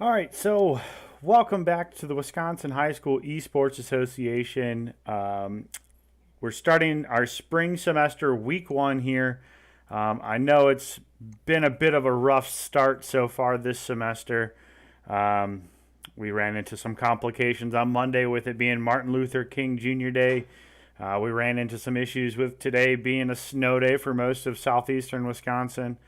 All right, so welcome back to the Wisconsin High School Esports Association. We're starting our spring semester, week one here. I know it's been a bit of a rough start so far this semester. Um, we ran into some complications on Monday with it being Martin Luther King Jr. Day. We ran into some issues with today being a snow day for most of southeastern Wisconsin.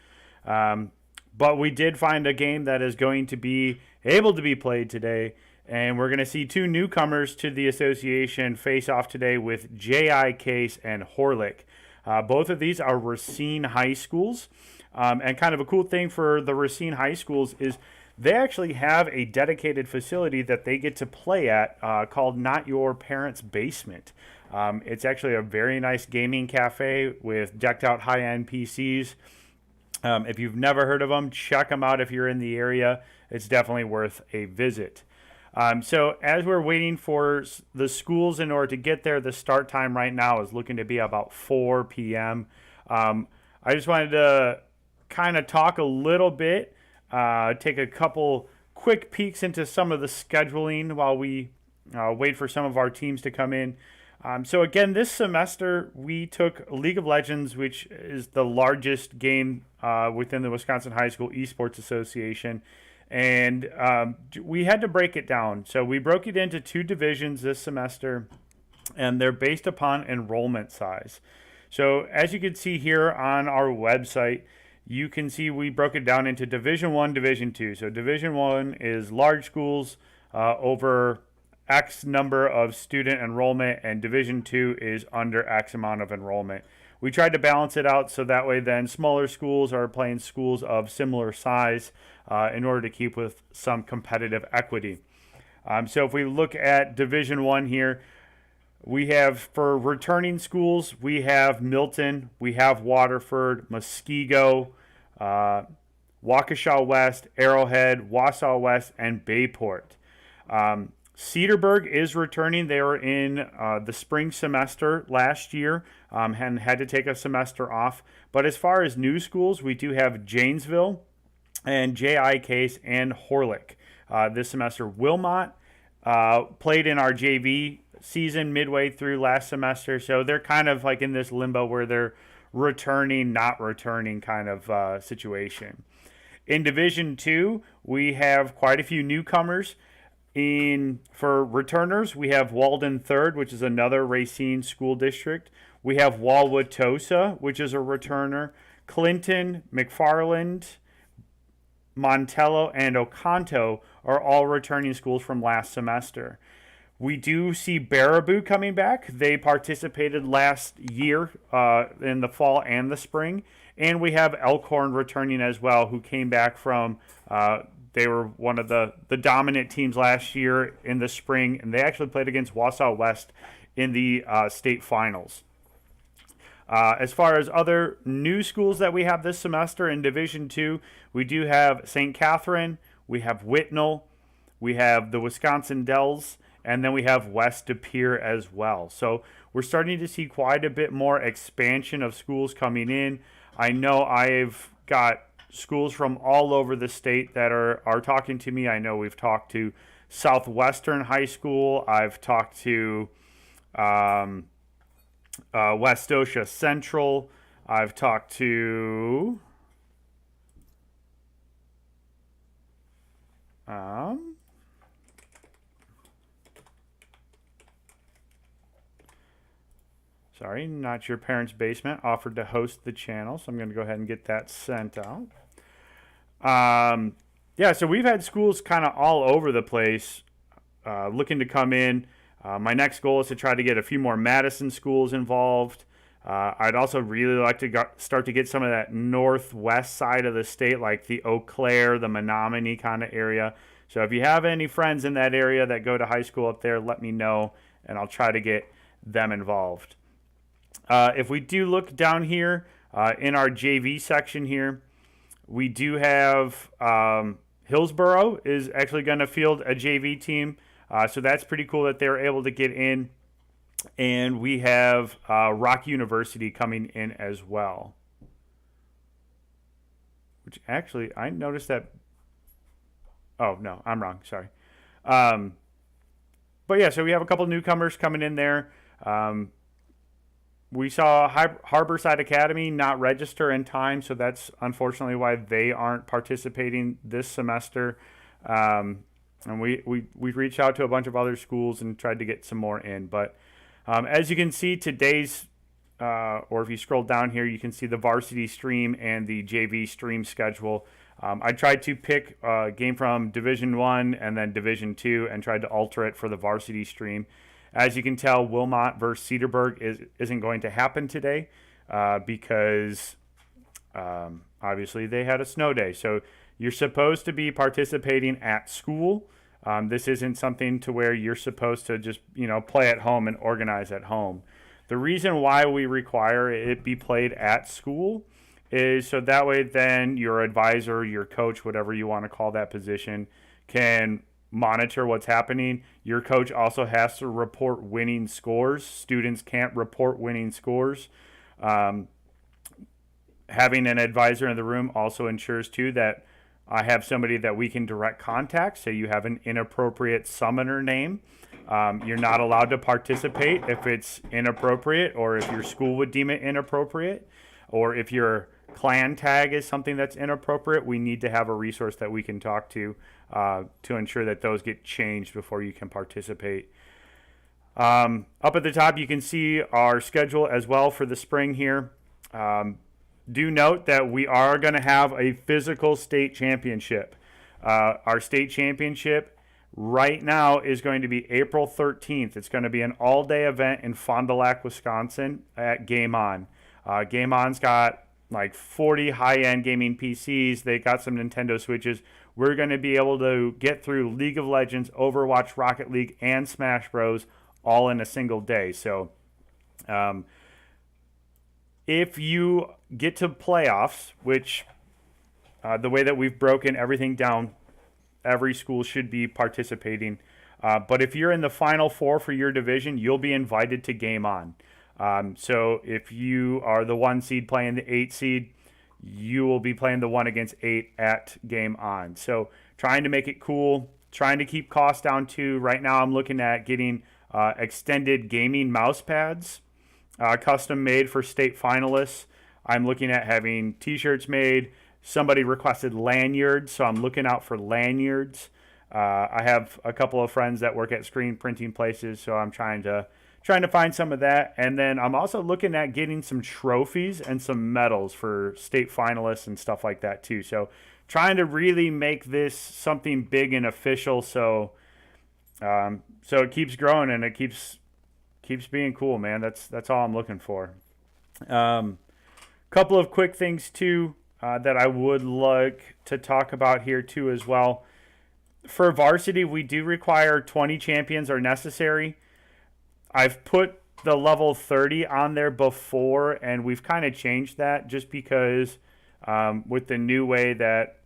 Um, but we did find a game that is going to be able to be played today. And we're going to see two newcomers to the association face off today with J.I. Case and Horlick. Both of these are Racine High Schools. And kind of a cool thing for the Racine High Schools is they actually have a dedicated facility that they get to play at called Not Your Parents' Basement. It's actually a very nice gaming cafe with decked out high-end PCs. If you've never heard of them, check them out if you're in the area. It's definitely worth a visit. So as we're waiting for the schools in order to get there, the start time right now is looking to be about 4 p.m. I just wanted to kind of talk a little bit, take a couple quick peeks into some of the scheduling while we wait for some of our teams to come in. So again, this semester we took League of Legends, which is the largest game within the Wisconsin High School Esports Association, and we had to break it down. So we broke it into two divisions this semester, and they're based upon enrollment size. So as you can see here on our website, you can see we broke it down into Division 1, Division 2. So Division 1 is large schools over X number of student enrollment, and Division 2 is under X amount of enrollment. We tried to balance it out so that way then smaller schools are playing schools of similar size in order to keep with some competitive equity. So if we look at Division 1 here, we have for returning schools, we have Milton, we have Waterford, Muskego, Waukesha West, Arrowhead, Wausau West, and Bayport. Cedarburg is returning. They were in the spring semester last year and had to take a semester off. But as far as new schools, we do have Janesville and J.I. Case and Horlick this semester. Wilmot played in our JV season midway through last semester, so they're kind of like in this limbo where they're returning, not returning kind of situation. In Division 2, we have quite a few newcomers. For returners, we have Walden Third, which is another Racine school district. We have Wauwatosa, which is a returner. Clinton, McFarland, Montello, and Oconto are all returning schools from last semester. We do see Baraboo coming back. They participated last year in the fall and the spring. And we have Elkhorn returning as well, who came back from they were one of the dominant teams last year in the spring, and they actually played against Wausau West in the state finals. As far as other new schools that we have this semester in Division 2, we do have St. Catherine, we have Whitnall, we have the Wisconsin Dells, and then we have West De Pere as well. So we're starting to see quite a bit more expansion of schools coming in. I know I've got schools from all over the state that are talking to me. I know we've talked to Southwestern High School. I've talked to Westosha Central. I've talked to sorry, Not Your Parents' Basement offered to host the channel, so I'm going to go ahead and get that sent out. Yeah, so we've had schools kind of all over the place looking to come in. My next goal is to try to get a few more Madison schools involved. I'd also really like to start to get some of that northwest side of the state, like the Eau Claire, the Menominee kind of area. So if you have any friends in that area that go to high school up there, let me know, and I'll try to get them involved. If we do look down here in our JV section here, we do have Hillsboro is actually going to field a JV team. So that's pretty cool that they were able to get in. And we have Rock University coming in as well. Which actually, I noticed that Oh, no, I'm wrong. Sorry. Um, but yeah, so we have a couple newcomers coming in there. We saw Harborside Academy not register in time, so that's unfortunately why they aren't participating this semester. And we reached out to a bunch of other schools and tried to get some more in. But as you can see, today's, or if you scroll down here, you can see the varsity stream and the JV stream schedule. I tried to pick a game from Division One and then Division Two and tried to alter it for the varsity stream. As you can tell, Wilmot versus Cedarburg isn't going to happen today because obviously they had a snow day. So you're supposed to be participating at school. This isn't something to where you're supposed to just, play at home and organize at home. The reason why we require it be played at school is so that way then your advisor, your coach, whatever you want to call that position, can monitor what's happening. Your coach also has to report winning scores. Students can't report winning scores. Having an advisor in the room also ensures too that I have somebody that we can direct contact. Say you have an inappropriate summoner name. You're not allowed to participate if it's inappropriate, or if your school would deem it inappropriate, or if your clan tag is something that's inappropriate. We need to have a resource that we can talk to ensure that those get changed before you can participate. Up at the top, you can see our schedule as well for the spring here. Do note that we are going to have a physical state championship. Our state championship right now is going to be April 13th. It's going to be an all-day event in Fond du Lac, Wisconsin at Game On. Game On's got like 40 high-end gaming PCs. They got some Nintendo Switches. We're going to be able to get through League of Legends, Overwatch, Rocket League, and Smash Bros. All in a single day. So if you get to playoffs, which the way that we've broken everything down, every school should be participating. But if you're in the Final Four for your division, you'll be invited to Game On. So if you are the 1 seed playing the 8 seed, you will be playing the 1 against 8 at Game On. So trying to make it cool, trying to keep costs down too. Right now I'm looking at getting extended gaming mouse pads, custom made for state finalists. I'm looking at having t-shirts made. Somebody requested lanyards, so I'm looking out for lanyards. I have a couple of friends that work at screen printing places, so I'm trying to find some of that. And then I'm also looking at getting some trophies and some medals for state finalists and stuff like that too. So trying to really make this something big and official, so it keeps growing and it keeps being cool, man. That's all I'm looking for. Couple of quick things too that I would like to talk about here too as well. For varsity, we do require 20 champions are necessary. I've put the level 30 on there before, and we've kind of changed that just because with the new way that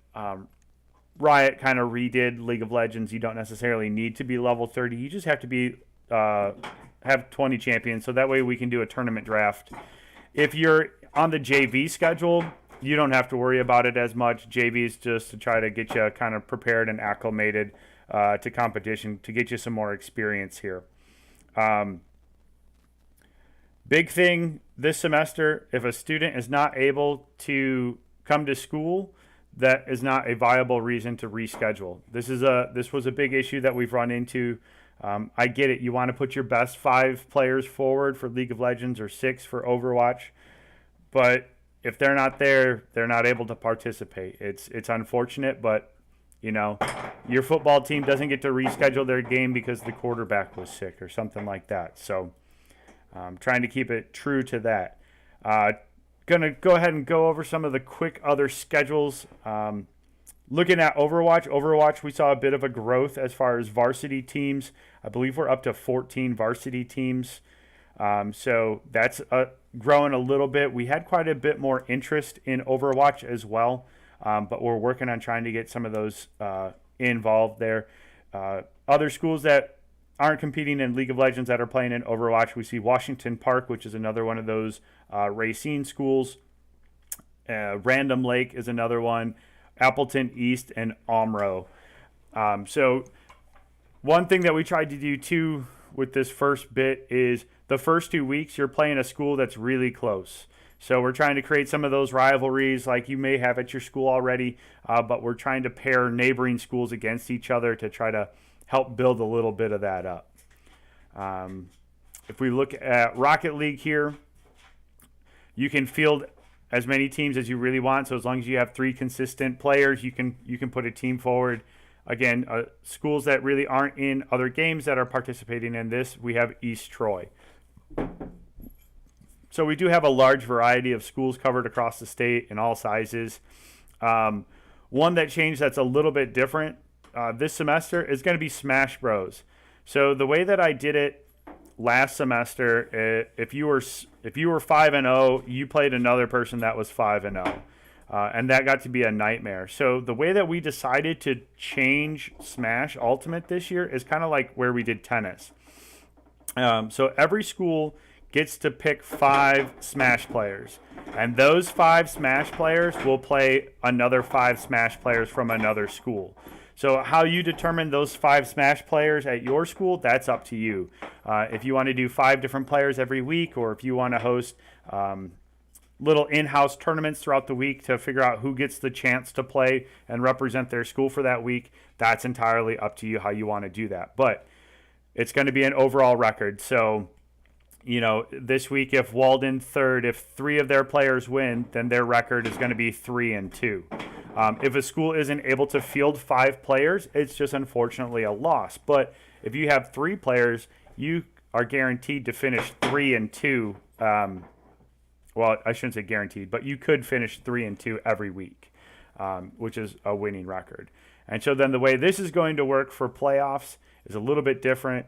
Riot kind of redid League of Legends, you don't necessarily need to be level 30. You just have to be have 20 champions, so that way we can do a tournament draft. If you're on the JV schedule, you don't have to worry about it as much. JV is just to try to get you kind of prepared and acclimated to competition, to get you some more experience here. Big thing this semester, if a student is not able to come to school, that is not a viable reason to reschedule. This was a big issue that we've run into. I get it. You want to put your best 5 players forward for League of Legends or 6 for Overwatch, but if they're not there, they're not able to participate. It's unfortunate, but your football team doesn't get to reschedule their game because the quarterback was sick or something like that. So trying to keep it true to that. Going to go ahead and go over some of the quick other schedules. Looking at Overwatch, we saw a bit of a growth as far as varsity teams. I believe we're up to 14 varsity teams. So that's growing a little bit. We had quite a bit more interest in Overwatch as well, but we're working on trying to get some of those involved there. Other schools that aren't competing in League of Legends that are playing in Overwatch, we see Washington Park, which is another one of those Racine schools. Random Lake is another one. Appleton East and Omro. So one thing that we tried to do too with this first bit is the first 2 weeks you're playing a school that's really close. So we're trying to create some of those rivalries like you may have at your school already, but we're trying to pair neighboring schools against each other to try to help build a little bit of that up. If we look at Rocket League here, you can field as many teams as you really want. So as long as you have 3 consistent players, you can put a team forward. Again, schools that really aren't in other games that are participating in this, we have East Troy. So we do have a large variety of schools covered across the state in all sizes. One that changed that's a little bit different this semester is going to be Smash Bros. So the way that I did it last semester, if you were 5-0, you played another person that was 5-0. And that got to be a nightmare. So the way that we decided to change Smash Ultimate this year is kind of like where we did tennis. So every school gets to pick 5 Smash players. And those 5 Smash players will play another 5 Smash players from another school. So how you determine those 5 Smash players at your school, that's up to you. If you want to do 5 different players every week, or if you want to host little in-house tournaments throughout the week to figure out who gets the chance to play and represent their school for that week, that's entirely up to you how you want to do that. But it's going to be an overall record. So, this week, if Walden third, if 3 of their players win, then their record is going to be 3-2. If a school isn't able to field 5 players, it's just unfortunately a loss. But if you have 3 players, you are guaranteed to finish 3-2. Well, I shouldn't say guaranteed, but you could finish 3-2 every week, which is a winning record. And so then the way this is going to work for playoffs is a little bit different.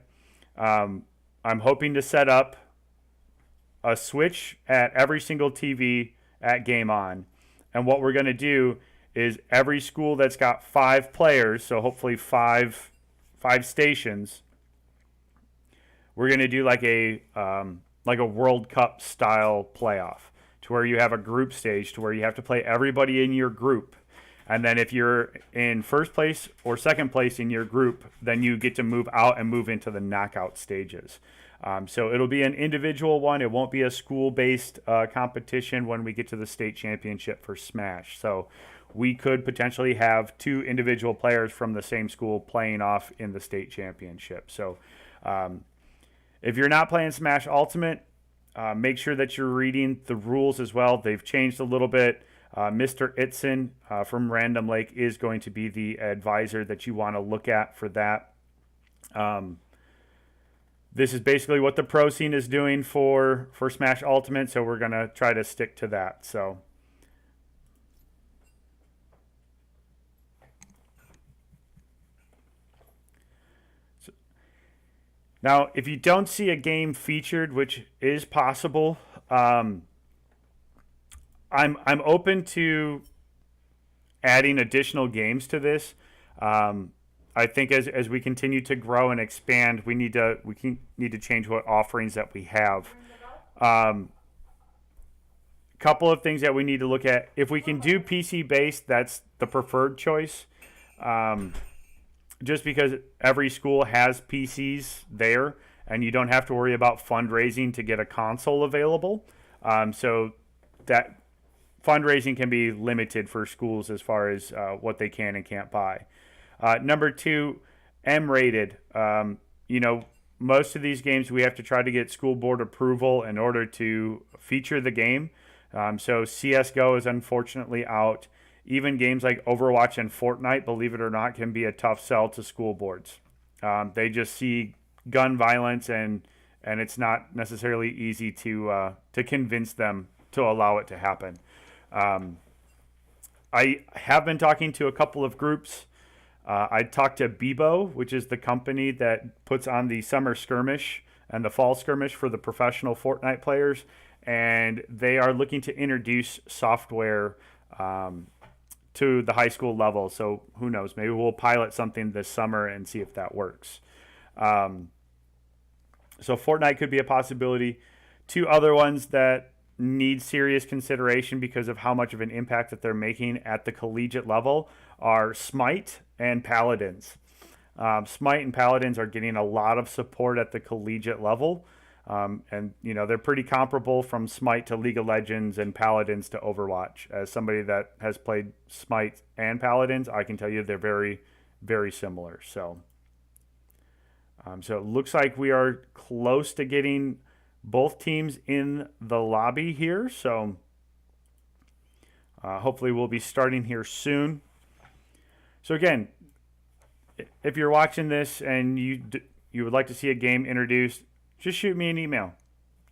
I'm hoping to set up a switch at every single TV at Game On. And what we're going to do is every school that's got 5 players, so hopefully five stations, we're going to do like a World Cup style playoff, to where you have a group stage to where you have to play everybody in your group. And then if you're in first place or second place in your group, then you get to move out and move into the knockout stages. So it'll be an individual one. It won't be a school-based competition when we get to the state championship for Smash. So we could potentially have 2 individual players from the same school playing off in the state championship. So if you're not playing Smash Ultimate, make sure that you're reading the rules as well. They've changed a little bit. Mr. Itzen from Random Lake is going to be the advisor that you want to look at for that. This is basically what the pro scene is doing for Smash Ultimate, so we're going to try to stick to that. So now, if you don't see a game featured, which is possible, I'm open to adding additional games to this. I think as we continue to grow and expand, we need to change what offerings that we have. Couple of things that we need to look at. If we can do PC based, that's the preferred choice. Just because every school has PCs there, and you don't have to worry about fundraising to get a console available. So that fundraising can be limited for schools as far as what they can and can't buy. Number 2, M-rated. Most of these games we have to try to get school board approval in order to feature the game. So CSGO is unfortunately out. Even games like Overwatch and Fortnite, believe it or not, can be a tough sell to school boards. They just see gun violence, and it's not necessarily easy to convince them to allow it to happen. I have been talking to a couple of groups. I talked to Bebo, which is the company that puts on the summer skirmish and the fall skirmish for the professional Fortnite players, and they are looking to introduce software to the high school level. So who knows? Maybe we'll pilot something this summer and see if that works. So Fortnite could be a possibility. 2 other ones that need serious consideration because of how much of an impact that they're making at the collegiate level are Smite and Paladins. Smite and Paladins are getting a lot of support at the collegiate level. And, they're pretty comparable from Smite to League of Legends and Paladins to Overwatch. As somebody that has played Smite and Paladins, I can tell you they're very, very similar. So it looks like we are close to getting both teams in the lobby here. So hopefully we'll be starting here soon. So again, if you're watching this and you would like to see a game introduced, just shoot me an email.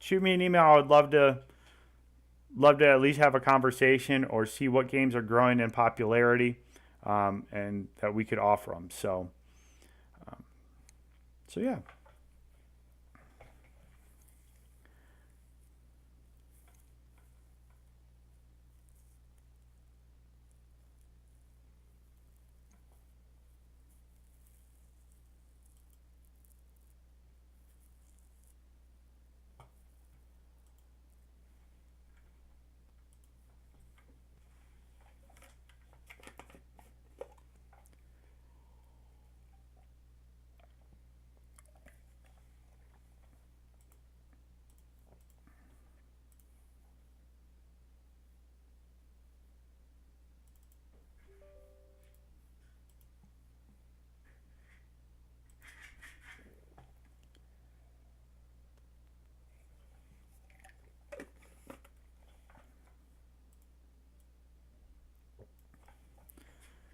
Shoot me an email. I would love to at least have a conversation or see what games are growing in popularity, and that we could offer them. So yeah.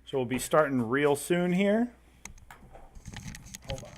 So we'll be starting real soon here. Hold on.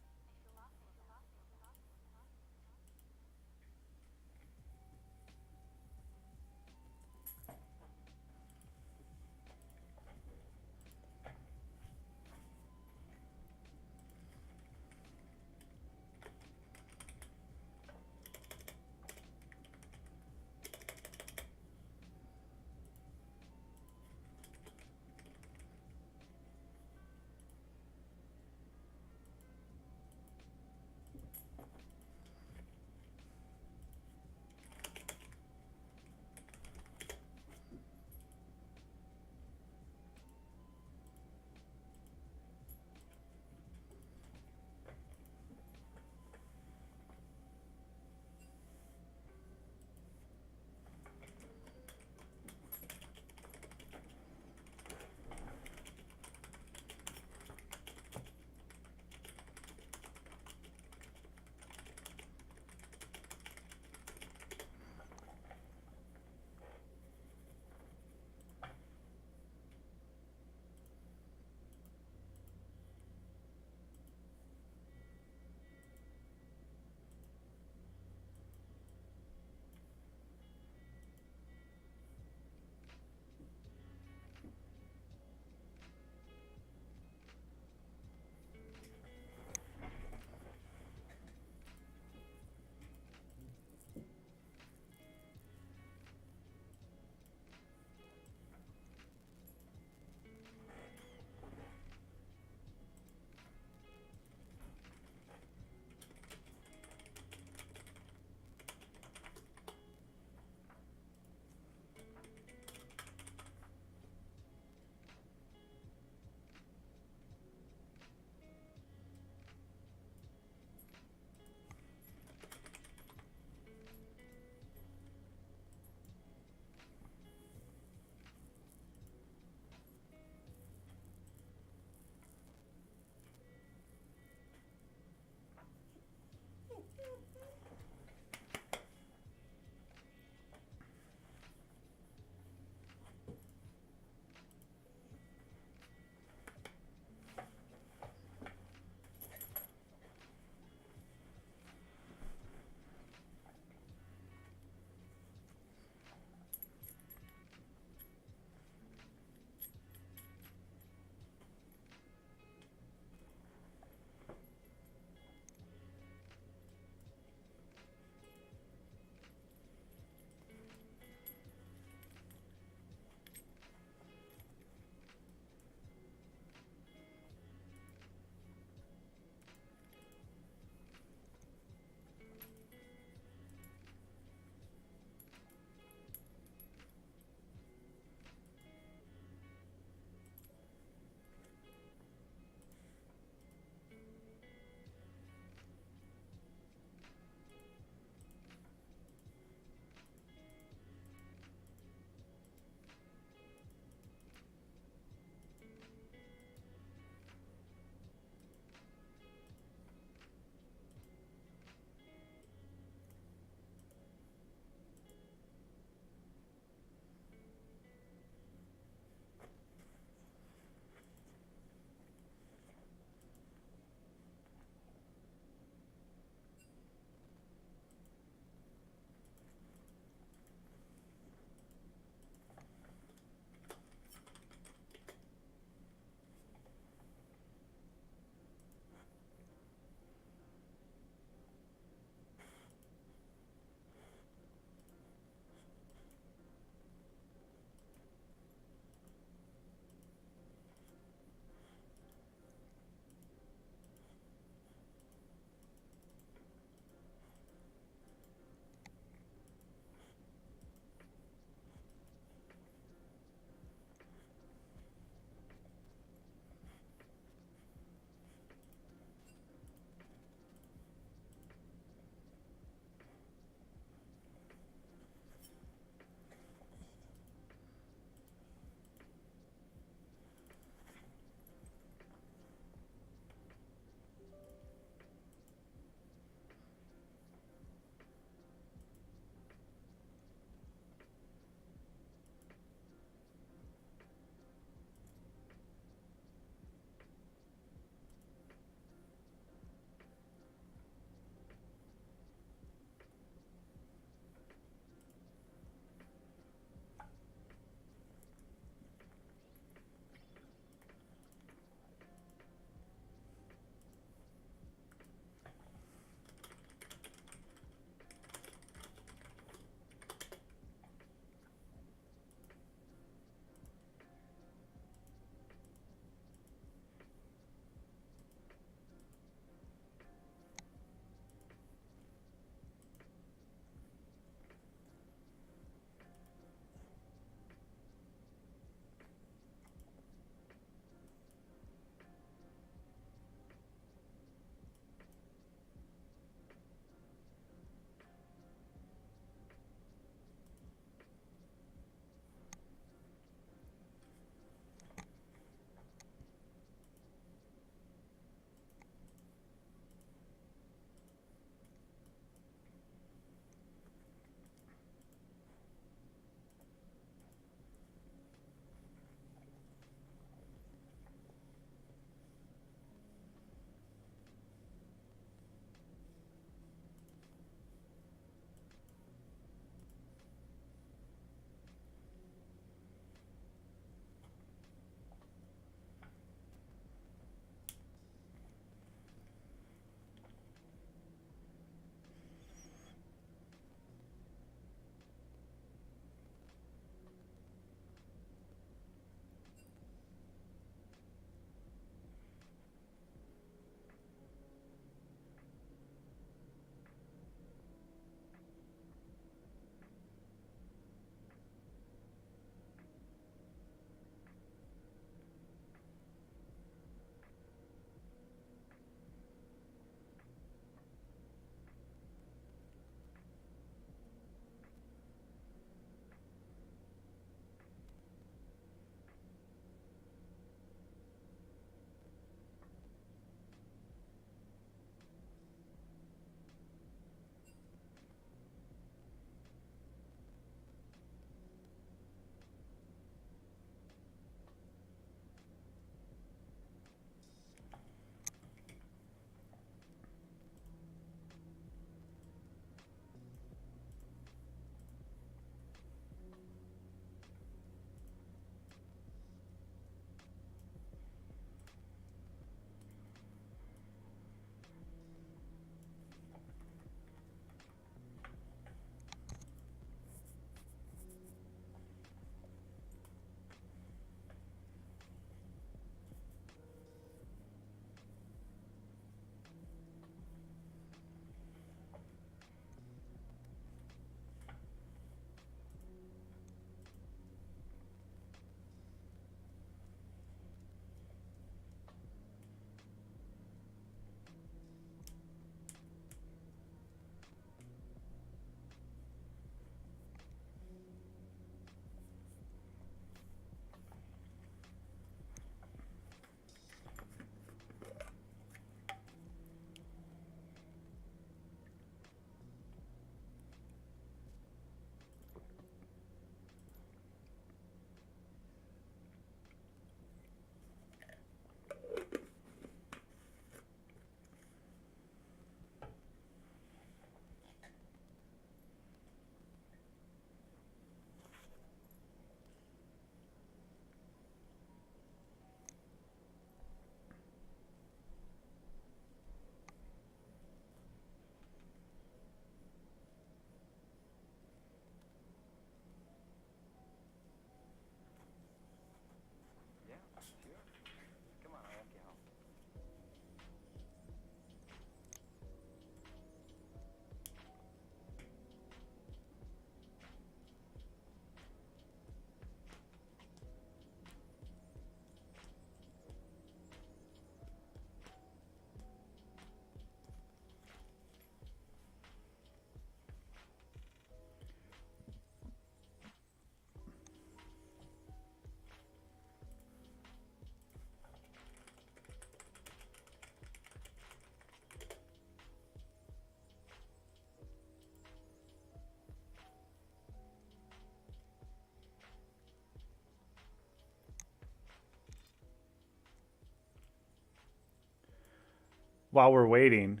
while we're waiting,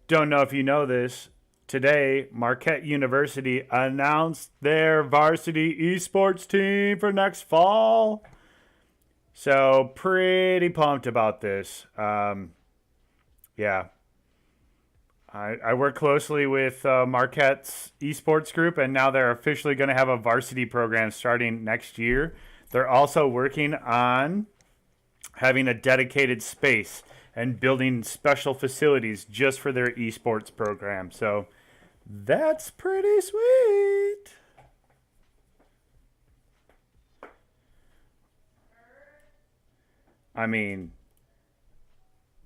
don't know if you know this. Today, Marquette University announced their varsity esports team for next fall. So, pretty pumped about this. Yeah. I work closely with Marquette's esports group, and now they're officially going to have a varsity program starting next year. They're also working on having a dedicated space and building special facilities just for their esports program. So that's pretty sweet. I mean,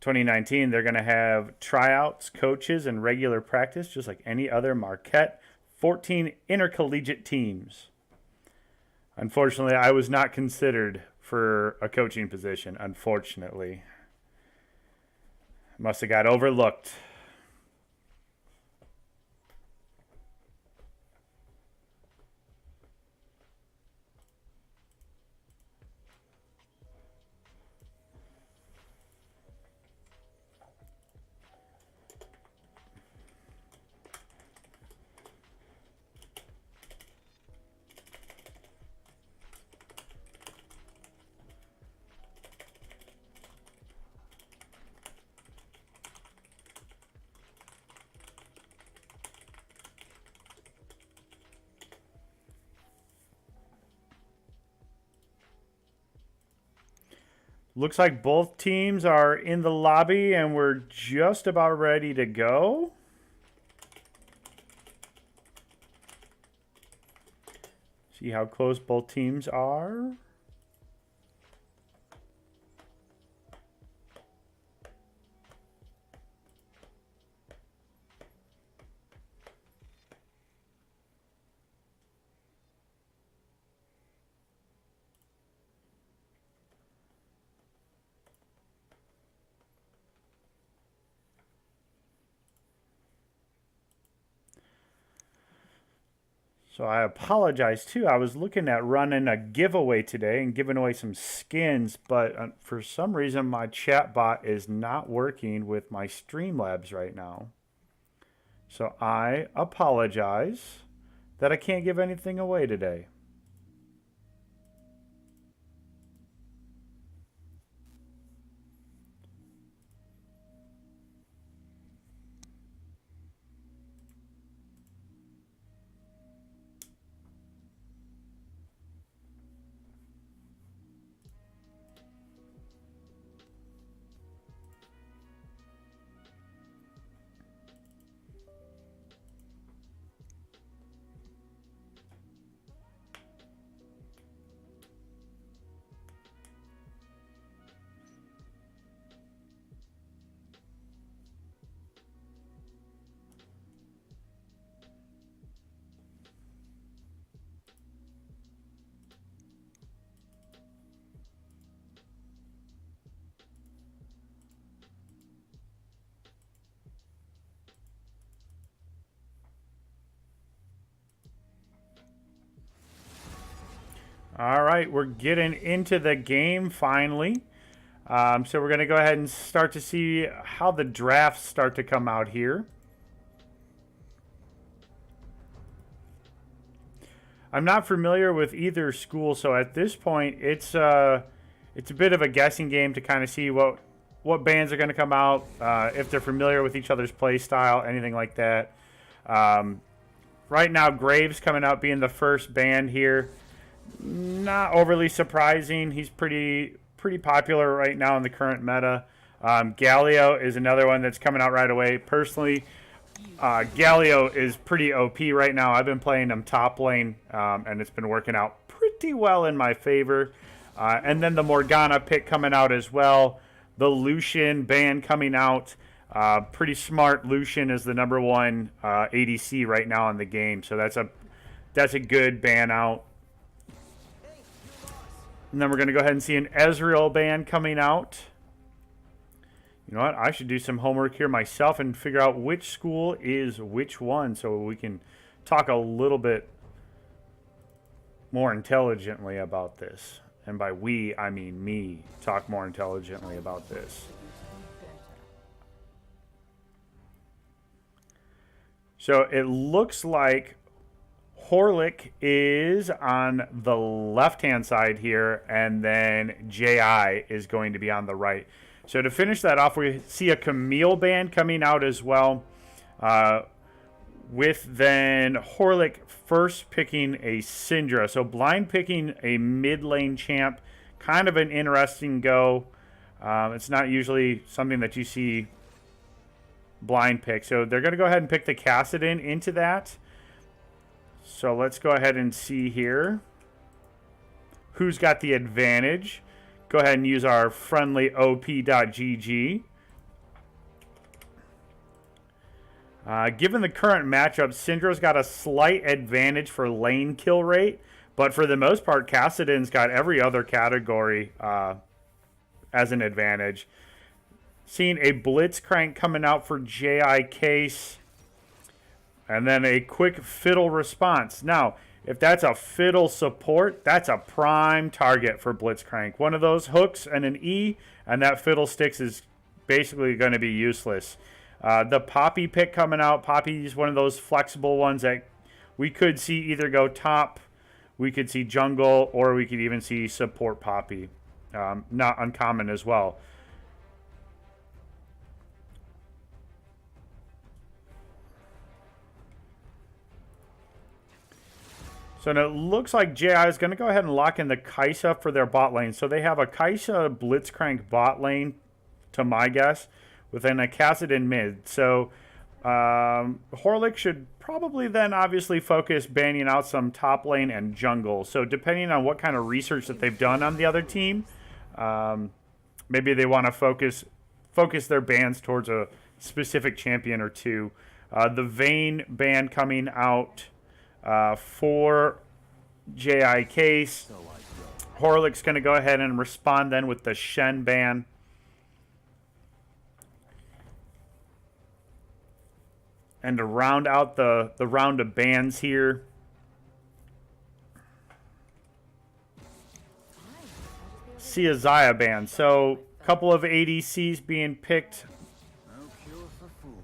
2019, they're going to have tryouts, coaches, and regular practice, just like any other Marquette 14 intercollegiate teams. Unfortunately, I was not considered for a coaching position, unfortunately. Must have got overlooked. Looks like both teams are in the lobby and we're just about ready to go. See how close both teams are. So I apologize too. I was looking at running a giveaway today and giving away some skins, but for some reason my chat bot is not working with my Streamlabs right now. So I apologize that I can't give anything away today. All right, we're getting into the game finally. So we're going to go ahead and start to see how the drafts start to come out here. I'm not familiar with either school, so at this point, it's a bit of a guessing game to kind of see what bands are going to come out, if they're familiar with each other's play style, anything like that. Right now, Graves coming out being the first band here. Not overly surprising. He's pretty popular right now in the current meta. Galio is another one that's coming out right away. Personally, Galio is pretty OP right now. I've been playing him top lane, and it's been working out pretty well in my favor. And then the Morgana pick coming out as well. The Lucian ban coming out. Pretty smart. Lucian is the number one ADC right now in the game, so that's a good ban out. And then we're going to go ahead and see an Ezreal ban coming out. You know what? I should do some homework here myself and figure out which school is which one so we can talk a little bit more intelligently about this. And by we, I mean me, talk more intelligently about this. So it looks like Horlick is on the left-hand side here, and then JI is going to be on the right. So to finish that off, we see a Camille band coming out as well, with then Horlick first picking a Syndra. So blind picking a mid-lane champ, kind of an interesting go. It's not usually something that you see blind pick. So they're going to go ahead and pick the Kassadin into that. So let's go ahead and see here who's got the advantage. Go ahead and use our friendly op.gg. Given the current matchup, Syndra's got a slight advantage for lane kill rate, but for the most part, Kassadin's got every other category as an advantage. Seeing a Blitzcrank coming out for JI Case, and then a quick Fiddle response. Now, if that's a Fiddle support, that's a prime target for Blitzcrank. One of those hooks and an E, and that Fiddlesticks is basically going to be useless. The Poppy pick coming out. Poppy's one of those flexible ones that we could see either go top, we could see jungle, or we could even see support Poppy. Not uncommon as well. So now it looks like JI is going to go ahead and lock in the Kai'Sa for their bot lane. So they have a Kai'Sa Blitzcrank bot lane, to my guess, within a Kassadin mid. So Horlick should probably then obviously focus banning out some top lane and jungle. So depending on what kind of research that they've done on the other team, maybe they want to focus their bans towards a specific champion or two. The Vayne ban coming out for JI Case. Horlick's going to go ahead and respond then with the Shen ban. And to round out the round of bans here, see a Xayah ban. So a couple of ADCs being picked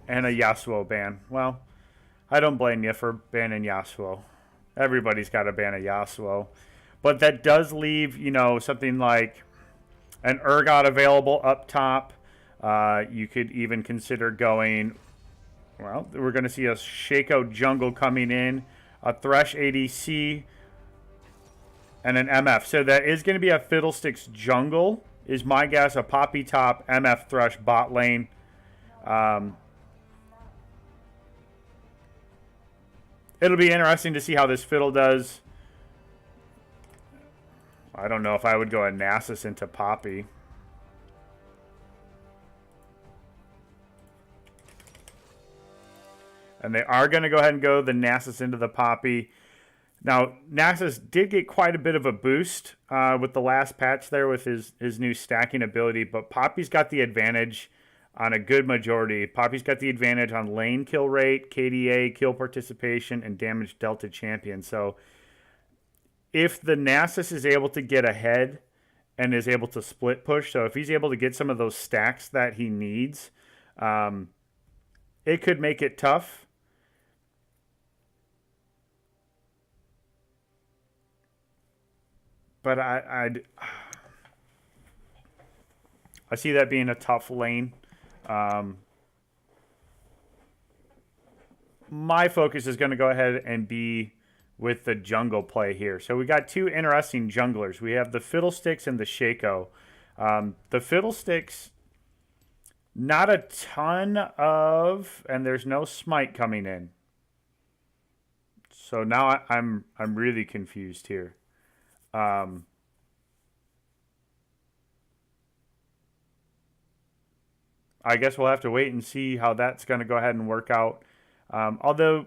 and a Yasuo ban. Well, I don't blame you for banning Yasuo. Everybody's got to ban a Yasuo. But that does leave, you know, something like an Urgot available up top. You could even consider going, well, we're going to see a Shaco jungle coming in, a Thresh ADC, and an MF. So that is going to be a Fiddlesticks jungle, is my guess, a Poppy top, MF Thresh bot lane. It'll be interesting to see how this Fiddle does. I don't know if I would go a Nasus into Poppy. And they are going to go ahead and go the Nasus into the Poppy. Now, Nasus did get quite a bit of a boost with the last patch there with his new stacking ability. But Poppy's got the advantage on a good majority. Poppy's got the advantage on lane kill rate, KDA, kill participation, and damage delta champion. So if the Nasus is able to get ahead and is able to split push, so if he's able to get some of those stacks that he needs, it could make it tough. But I see that being a tough lane. My focus is going to go ahead and be with the jungle play here. So we got two interesting junglers. We have the Fiddlesticks and the Shaco. The Fiddlesticks, not a ton of, and there's no smite coming in. So now I'm really confused here. I guess we'll have to wait and see how that's going to go ahead and work out. Although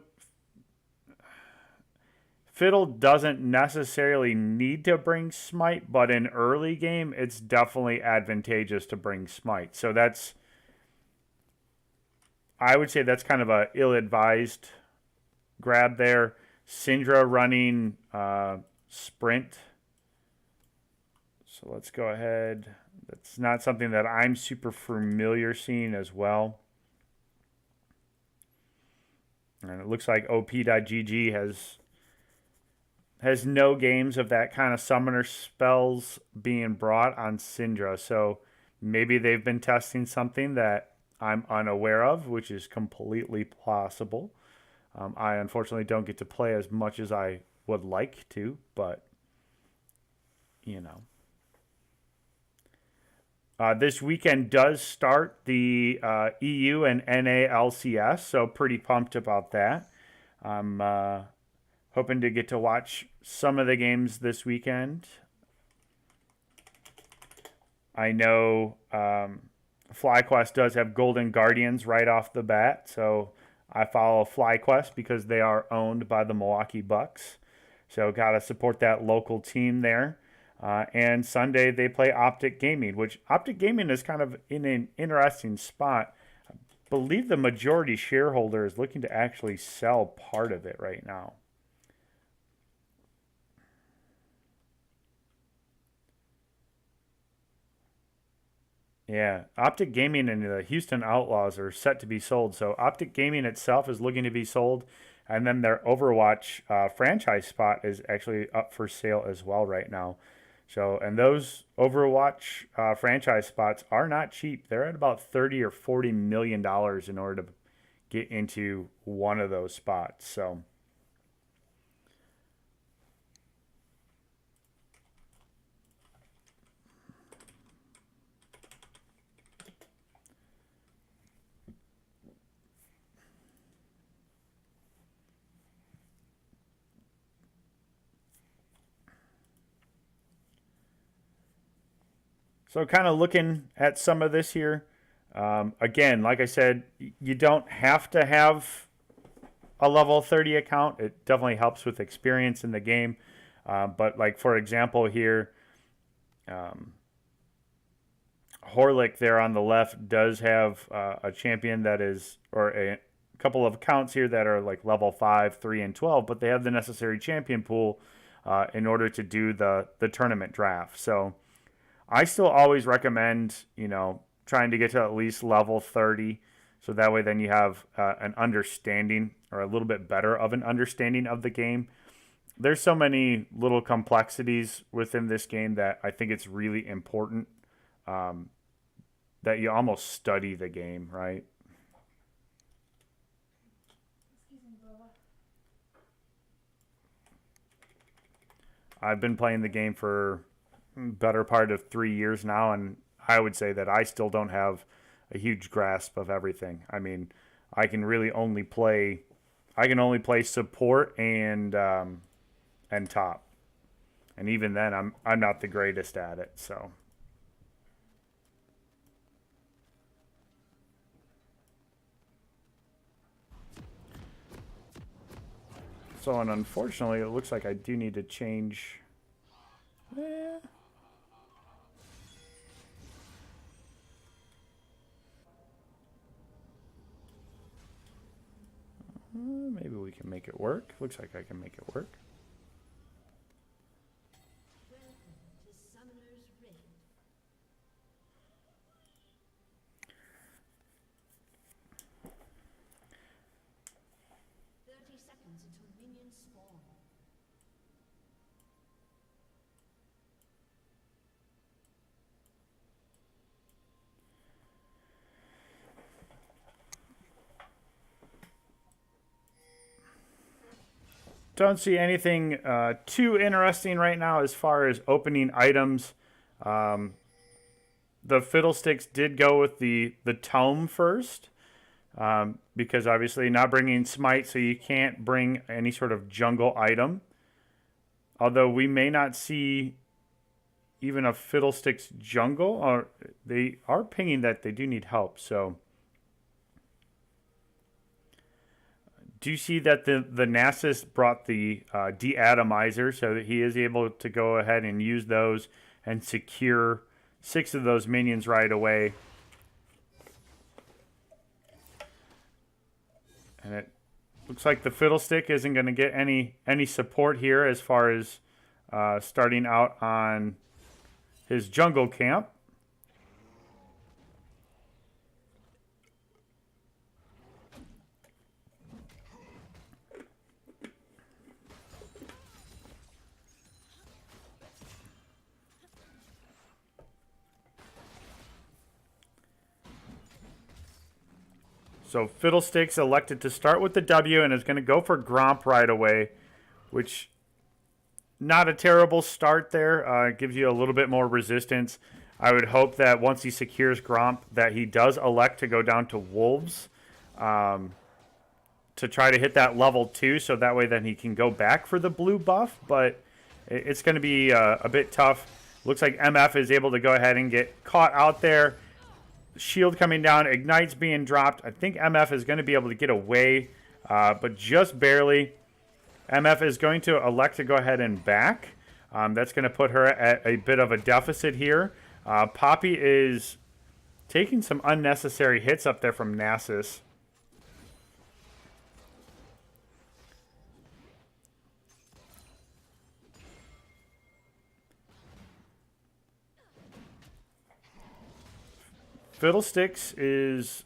Fiddle doesn't necessarily need to bring Smite, but in early game, it's definitely advantageous to bring Smite. So that's, I would say that's kind of a ill-advised grab there. Syndra running Sprint. So let's go ahead. That's not something that I'm super familiar seeing as well. And it looks like op.gg has no games of that kind of summoner spells being brought on Syndra. So maybe they've been testing something that I'm unaware of, which is completely possible. I unfortunately don't get to play as much as I would like to, but you know. This weekend does start the EU and NALCS, so pretty pumped about that. I'm hoping to get to watch some of the games this weekend. I know FlyQuest does have Golden Guardians right off the bat, so I follow FlyQuest because they are owned by the Milwaukee Bucks. So got to support that local team there. And Sunday they play Optic Gaming, which Optic Gaming is kind of in an interesting spot. I believe the majority shareholder is looking to actually sell part of it right now. Yeah, Optic Gaming and the Houston Outlaws are set to be sold. So Optic Gaming itself is looking to be sold, and then their Overwatch franchise spot is actually up for sale as well right now. So, and those Overwatch franchise spots are not cheap. They're at about 30 or 40 million dollars in order to get into one of those spots. So kind of looking at some of this here. Again, like I said, you don't have to have a level 30 account. It definitely helps with experience in the game. But like for example here, um, Horlick there on the left does have a champion that is, or a couple of accounts here that are like level 5, 3, and 12, but they have the necessary champion pool in order to do the tournament draft. So I still always recommend, trying to get to at least level 30. So that way then you have an understanding or a little bit better of an understanding of the game. There's so many little complexities within this game that I think it's really important um, that you almost study the game, right? I've been playing the game for better part of 3 years now, and I would say that I still don't have a huge grasp of everything. I mean, I can really only play, I can only play support and top, and even then, I'm not the greatest at it. And unfortunately, it looks like I do need to change. Eh, maybe we can make it work. Looks like I can make it work. Don't see anything too interesting right now as far as opening items. Um, the Fiddlesticks did go with the tome first because obviously not bringing Smite, so you can't bring any sort of jungle item. Although we may not see even a Fiddlesticks jungle, or they are pinging that they do need help. So do you see that the Nasus brought the de-atomizer so that he is able to go ahead and use those and secure 6 of those minions right away? And it looks like the Fiddlestick isn't going to get any support here as far as starting out on his jungle camp. So Fiddlesticks elected to start with the W and is going to go for Gromp right away, which not a terrible start there. Gives you a little bit more resistance. I would hope that once he secures Gromp that he does elect to go down to Wolves to try to hit that level 2, so that way then he can go back for the blue buff, but it's going to be a bit tough. Looks like MF is able to go ahead and get caught out there. Shield coming down, Ignite's being dropped. I think MF is going to be able to get away, but just barely. MF is going to elect to go ahead and back. That's going to put her at a bit of a deficit here. Poppy is taking some unnecessary hits up there from Nasus. Fiddlesticks is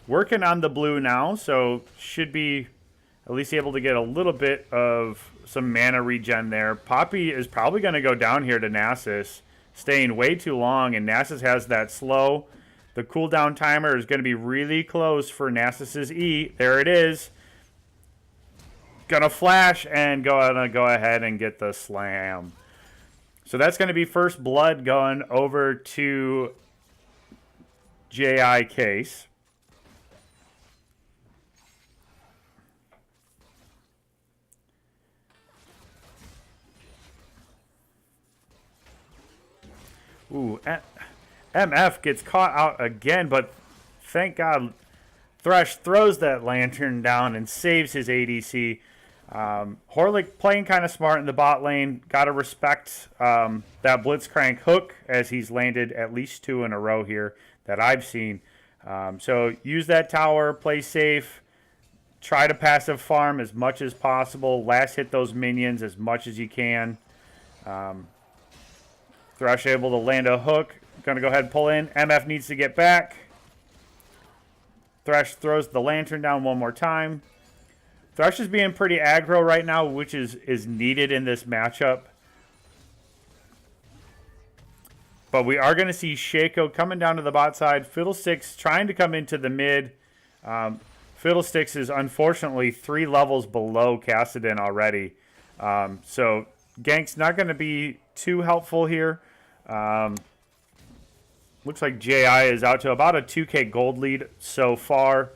working on the blue now, so should be at least able to get a little bit of some mana regen there. Poppy is probably going to go down here to Nasus, staying way too long, and Nasus has that slow. The cooldown timer is going to be really close for Nasus's E. There it is. Gonna flash and go ahead and get the slam. So that's going to be first blood going over to J.I. Case. Ooh, MF gets caught out again, but thank God Thresh throws that lantern down and saves his ADC. Horlick playing kind of smart in the bot lane. Got to respect that Blitzcrank hook, as he's landed at least 2 in a row here that I've seen. So use that tower, play safe, try to passive farm as much as possible. Last hit those minions as much as you can. Thresh able to land a hook. Going to go ahead and pull in. MF needs to get back. Thresh throws the lantern down one more time. Thresh is being pretty aggro right now, which is needed in this matchup. But we are going to see Shaco coming down to the bot side. Fiddlesticks trying to come into the mid. Fiddlesticks is unfortunately 3 levels below Kassadin already. So gank's not going to be too helpful here. Looks like J.I. is out to about a 2k gold lead so far.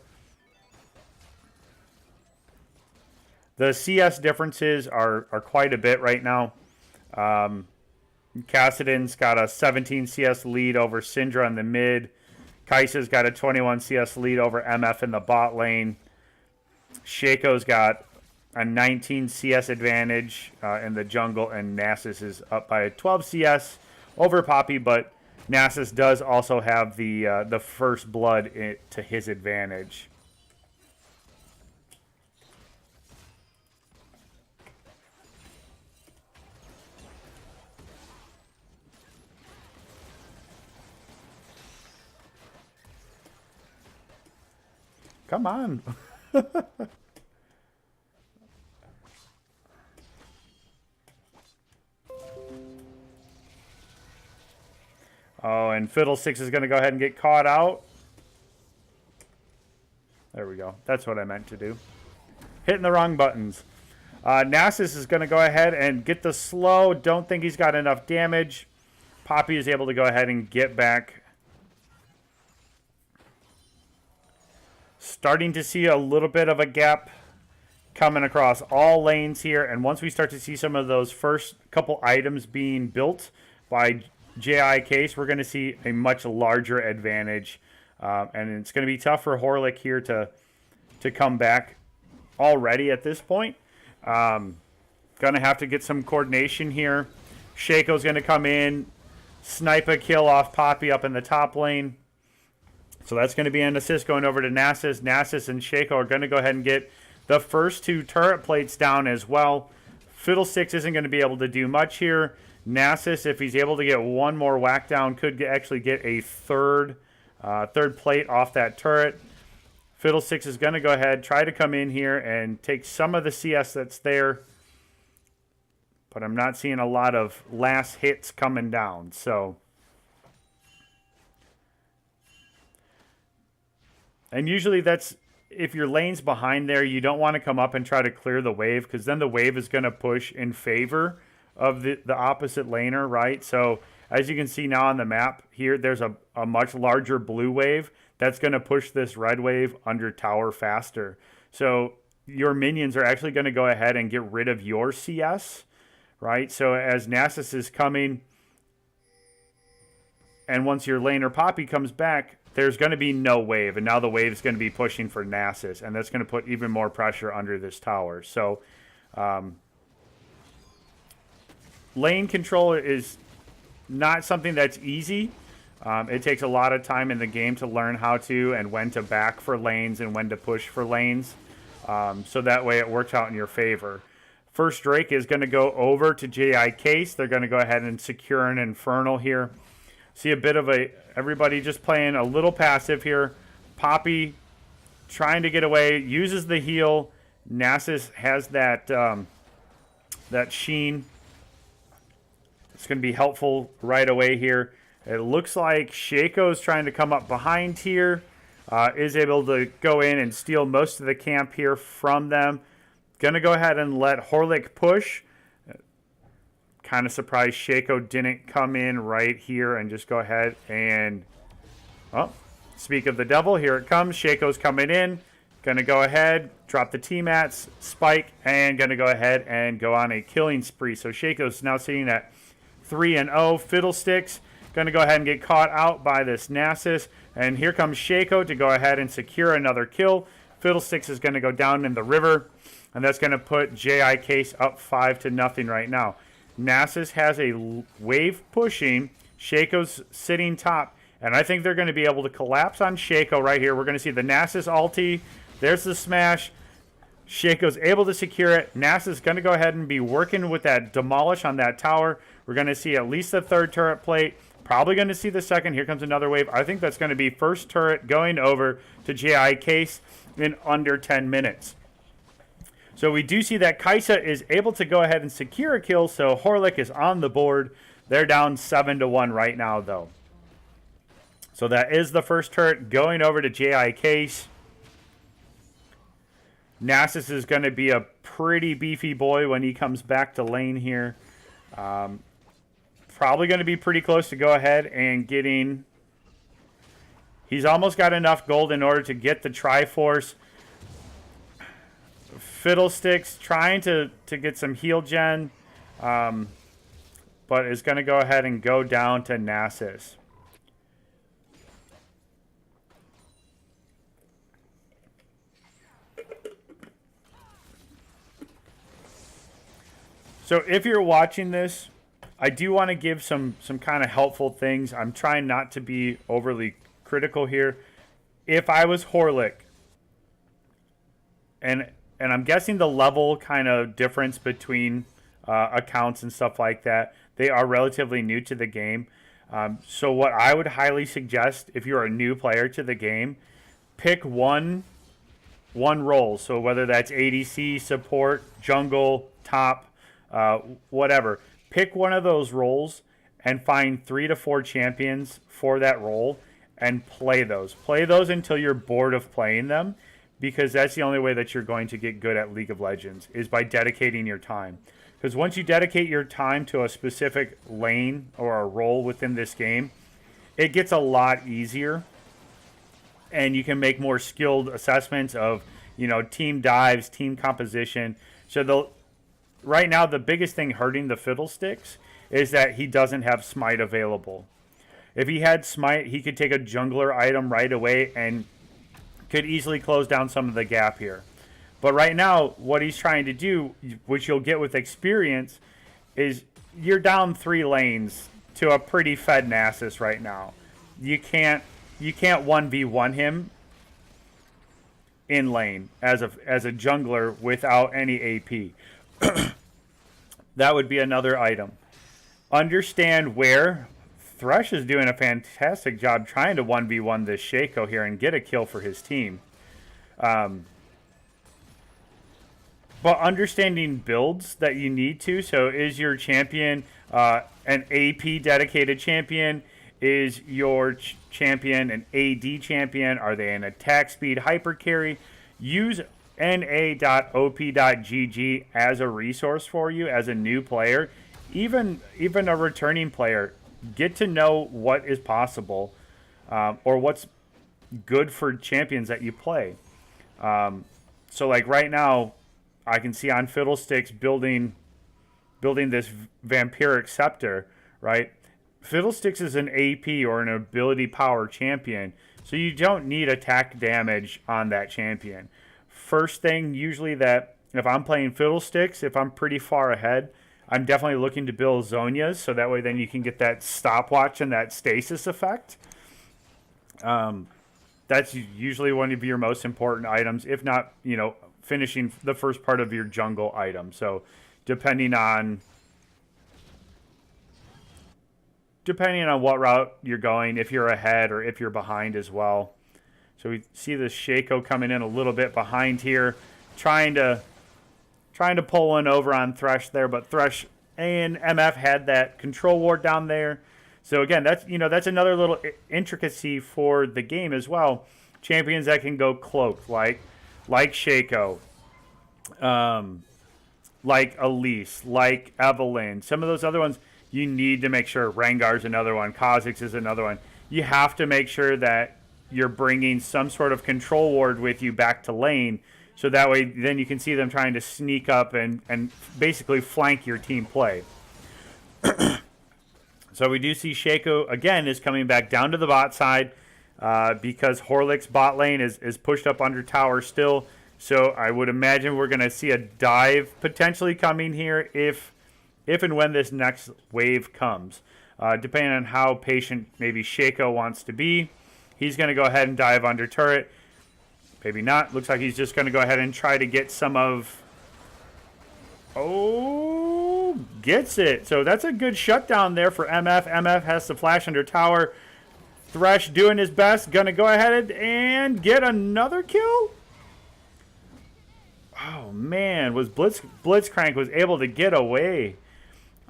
The CS differences are quite a bit right now. Kassadin's got a 17 CS lead over Syndra in the mid. Kai'Sa's got a 21 CS lead over MF in the bot lane. Shaco's got a 19 CS advantage in the jungle, and Nasus is up by 12 CS over Poppy, but Nasus does also have the first blood to his advantage. Come on. Oh, and Fiddlesticks is going to go ahead and get caught out. There we go. That's what I meant to do. Hitting the wrong buttons. Nasus is going to go ahead and get the slow. Don't think he's got enough damage. Poppy is able to go ahead and get back. Starting to see a little bit of a gap coming across all lanes here. And once we start to see some of those first couple items being built by J.I. Case, we're going to see a much larger advantage. And it's going to be tough for Horlick here to come back already at this point. Going to have to get some coordination here. Shaco's going to come in, snipe a kill off Poppy up in the top lane. So that's going to be an assist going over to Nasus. Nasus and Shaco are going to go ahead and get the first 2 turret plates down as well. Fiddlesticks isn't going to be able to do much here. Nasus, if he's able to get one more whack down, could actually get a third plate off that turret. Fiddlesticks is going to go ahead, try to come in here and take some of the CS that's there. But I'm not seeing a lot of last hits coming down. So And usually that's, if your lane's behind there, you don't want to come up and try to clear the wave, because then the wave is going to push in favor of the opposite laner, right? So as you can see now on the map here, there's a much larger blue wave that's going to push this red wave under tower faster. So your minions are actually going to go ahead and get rid of your CS, right? So as Nasus is coming, and once your laner Poppy comes back, there's going to be no wave, and now the wave is going to be pushing for Nasus, and that's going to put even more pressure under this tower. So lane control is not something that's easy. It takes a lot of time in the game to learn how to and when to back for lanes and when to push for lanes. So that way it works out in your favor. First Drake is going to go over to JI Case. They're going to go ahead and secure an Infernal here. See a bit of everybody just playing a little passive here. Poppy trying to get away, uses the heal. Nasus has that sheen. It's going to be helpful right away here. It looks like Shaco's trying to come up behind here. Is able to go in and steal most of the camp here from them. Going to go ahead and let Horlick push. Kind of surprised Shaco didn't come in right here and just go ahead and... Oh, speak of the devil, here it comes. Shaco's coming in. Going to go ahead, drop the T-mats, spike, and going to go ahead and go on a killing spree. So Shaco's now sitting at 3-0. Fiddlesticks going to go ahead and get caught out by this Nasus. And here comes Shaco to go ahead and secure another kill. Fiddlesticks is going to go down in the river. And that's going to put JI Case up 5-0 right now. Nasus has a wave pushing. Shaco's sitting top. And I think they're going to be able to collapse on Shaco right here. We're going to see the Nasus ulti. There's the smash. Shaco's able to secure it. Nasus is going to go ahead and be working with that demolish on that tower. We're going to see at least the third turret plate. Probably going to see the second. Here comes another wave. I think that's going to be first turret going over to JI Case in under 10 minutes. So we do see that Kaisa is able to go ahead and secure a kill. So Horlick is on the board. They're down 7-1 right now, though. So that is the first turret going over to JI Case. Nasus is going to be a pretty beefy boy when he comes back to lane here. Probably going to be pretty close to go ahead and getting... He's almost got enough gold in order to get the Triforce. Fiddlesticks trying to get some heal gen, but is going to go ahead and go down to Nasus. So if you're watching this, I do want to give some kind of helpful things. I'm trying not to be overly critical here. If I was Horlick, and I'm guessing the level kind of difference between accounts and stuff like that, they are relatively new to the game. So what I would highly suggest, if you're a new player to the game, pick one role. So whether that's ADC, support, jungle, top, whatever. Pick one of those roles and find 3 to 4 champions for that role and play those. Play those until you're bored of playing them, because that's the only way that you're going to get good at League of Legends, is by dedicating your time. Because once you dedicate your time to a specific lane or a role within this game, it gets a lot easier, and you can make more skilled assessments of, team dives, team composition. So right now, the biggest thing hurting the Fiddlesticks is that he doesn't have Smite available. If he had Smite, he could take a jungler item right away and could easily close down some of the gap here. But right now, what he's trying to do, which you'll get with experience, is you're down 3 lanes to a pretty fed Nasus right now. You can't 1v1 him in lane as a jungler without any AP. That would be another item. Understand where Thresh is doing a fantastic job trying to 1v1 this Shaco here and get a kill for his team. But understanding builds that you need to. So is your champion an AP dedicated champion? Is your champion an AD champion? Are they an attack speed hyper carry? Use na.op.gg as a resource for you as a new player, even a returning player. Get to know what is possible, or what's good for champions that you play. So like right now, I can see on Fiddlesticks building this Vampiric Scepter, right? Fiddlesticks is an AP or an ability power champion, so you don't need attack damage on that champion. First thing, usually, that if I'm playing Fiddlesticks, if I'm pretty far ahead, I'm definitely looking to build Zonias, so that way then you can get that stopwatch and that stasis effect. That's usually one of your most important items, if not, finishing the first part of your jungle item. So depending on what route you're going, if you're ahead or if you're behind as well. So we see the Shaco coming in a little bit behind here, trying to pull one over on Thresh there, but Thresh and MF had that control ward down there. So again, that's another little intricacy for the game as well. Champions that can go cloaked, like Shaco, like Elise, like Evelyn. Some of those other ones, you need to make sure. Rengar's another one. Kha'Zix is another one. You have to make sure that you're bringing some sort of control ward with you back to lane, so that way then you can see them trying to sneak up and basically flank your team play. So we do see Shaco, again, is coming back down to the bot side because Horlick's bot lane is pushed up under tower still. So I would imagine we're going to see a dive potentially coming here if and when this next wave comes. Depending on how patient maybe Shaco wants to be, he's going to go ahead and dive under turret. Maybe not. Looks like he's just going to go ahead and try to get some of... Oh, gets it. So that's a good shutdown there for MF. MF has to flash under tower. Thresh doing his best. Going to go ahead and get another kill. Oh, man. Blitzcrank was able to get away.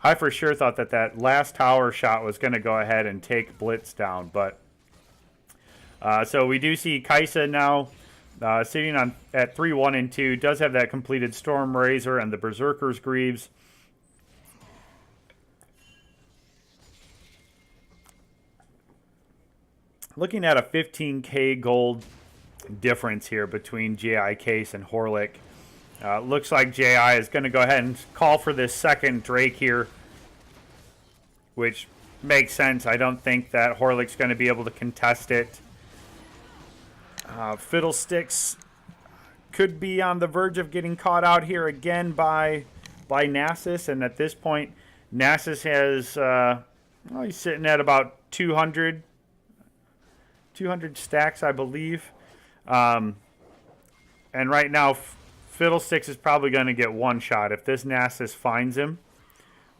I for sure thought that last tower shot was going to go ahead and take Blitz down. But so we do see Kaisa now sitting at 3-1 and 2. Does have that completed Storm Razor and the Berserker's Greaves. Looking at a 15k gold difference here between J.I. Case and Horlick. Looks like J.I. is going to go ahead and call for this second Drake here, which makes sense. I don't think that Horlick's going to be able to contest it. Fiddlesticks could be on the verge of getting caught out here again by Nasus, and at this point, Nasus has he's sitting at about 200 stacks, I believe. And right now, Fiddlesticks is probably going to get one shot if this Nasus finds him.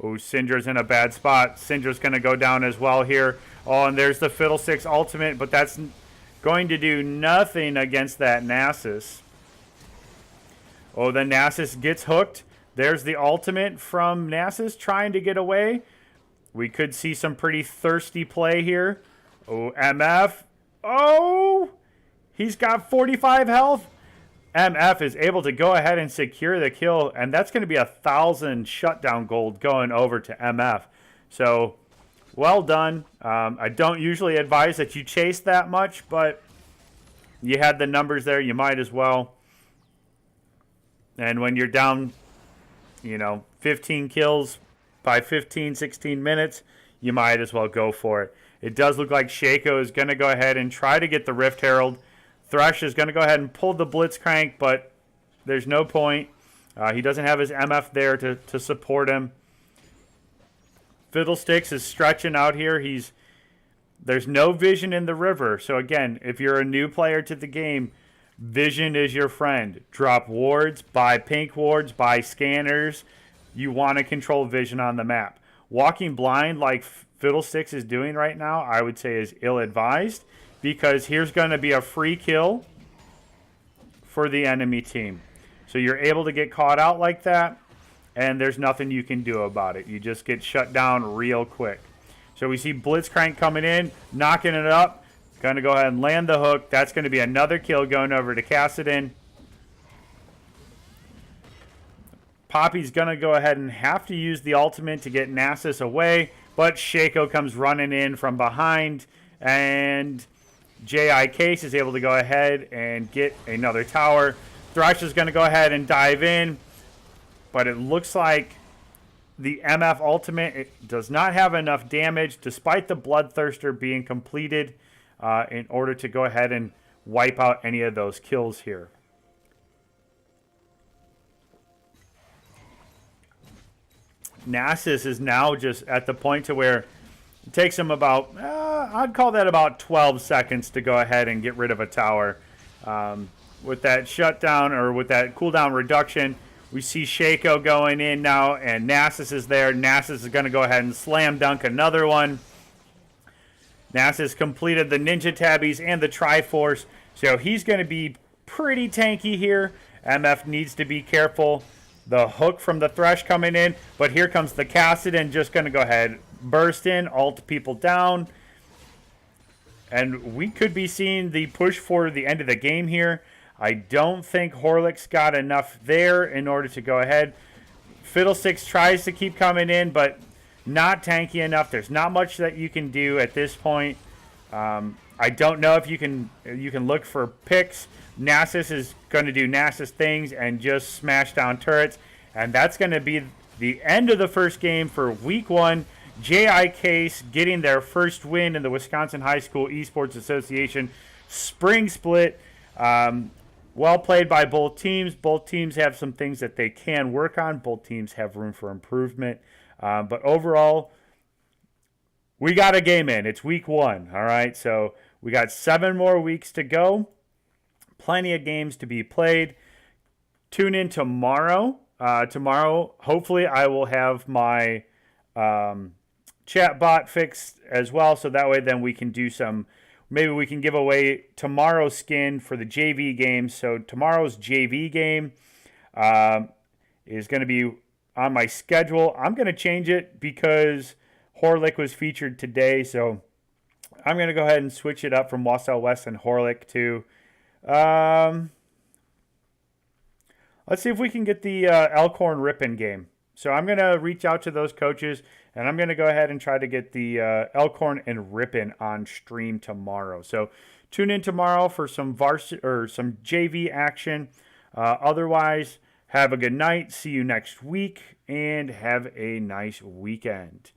Oh, Syndra's in a bad spot. Syndra's going to go down as well here. Oh, and there's the Fiddlesticks ultimate, but that's going to do nothing against that Nasus. Oh, the Nasus gets hooked. There's the ultimate from Nasus trying to get away. We could see some pretty thirsty play here. Oh, MF. Oh, he's got 45 health. MF is able to go ahead and secure the kill, and that's going to be 1,000 shutdown gold going over to MF. So, well done. I don't usually advise that you chase that much, but you had the numbers there. You might as well. And when you're down, 15 kills by 15, 16 minutes, you might as well go for it. It does look like Shaco is going to go ahead and try to get the Rift Herald. Thresh is going to go ahead and pull the Blitzcrank, but there's no point. He doesn't have his MF there to support him. Fiddlesticks is stretching out here. There's no vision in the river. So again, if you're a new player to the game, vision is your friend. Drop wards, buy pink wards, buy scanners. You want to control vision on the map. Walking blind like Fiddlesticks is doing right now, I would say is ill-advised, because here's going to be a free kill for the enemy team. So you're able to get caught out like that, and there's nothing you can do about it. You just get shut down real quick. So we see Blitzcrank coming in, knocking it up. Going to go ahead and land the hook. That's going to be another kill going over to Kassadin. Poppy's going to go ahead and have to use the ultimate to get Nasus away, but Shaco comes running in from behind, and J.I. Case is able to go ahead and get another tower. Thresh is going to go ahead and dive in, but it looks like the MF ultimate does not have enough damage, despite the Bloodthirster being completed, in order to go ahead and wipe out any of those kills here. Nasus is now just at the point to where it takes him about, I'd call that about 12 seconds to go ahead and get rid of a tower. With that shutdown, or with that cooldown reduction, we see Shaco going in now, and Nasus is there. Nasus is going to go ahead and slam dunk another one. Nasus completed the Ninja Tabbies and the Triforce, so he's going to be pretty tanky here. MF needs to be careful. The hook from the Thresh coming in, but here comes the Kassadin, just going to go ahead, burst in, ult people down. And we could be seeing the push for the end of the game here. I don't think Horlick's got enough there in order to go ahead. Fiddlesticks tries to keep coming in, but not tanky enough. There's not much that you can do at this point. I don't know if you can look for picks. Nasus is going to do Nasus things and just smash down turrets. And that's going to be the end of the first game for week 1. J.I. Case getting their first win in the Wisconsin High School Esports Association Spring Split. Well played by both teams. Both teams have some things that they can work on. Both teams have room for improvement. But overall, we got a game in. It's week 1, all right? So we got 7 more weeks to go. Plenty of games to be played. Tune in tomorrow. Tomorrow, hopefully, I will have my chat bot fixed as well. So that way, then we can do some... Maybe we can give away tomorrow's skin for the JV game. So tomorrow's JV game is going to be on my schedule. I'm going to change it because Horlick was featured today. So I'm going to go ahead and switch it up from Wausau West and Horlick to... let's see if we can get the Elkhorn Ripon game. So I'm going to reach out to those coaches, and I'm going to go ahead and try to get the Elkhorn and Ripon on stream tomorrow. So tune in tomorrow for some varsity or some JV action. Otherwise, have a good night. See you next week, and have a nice weekend.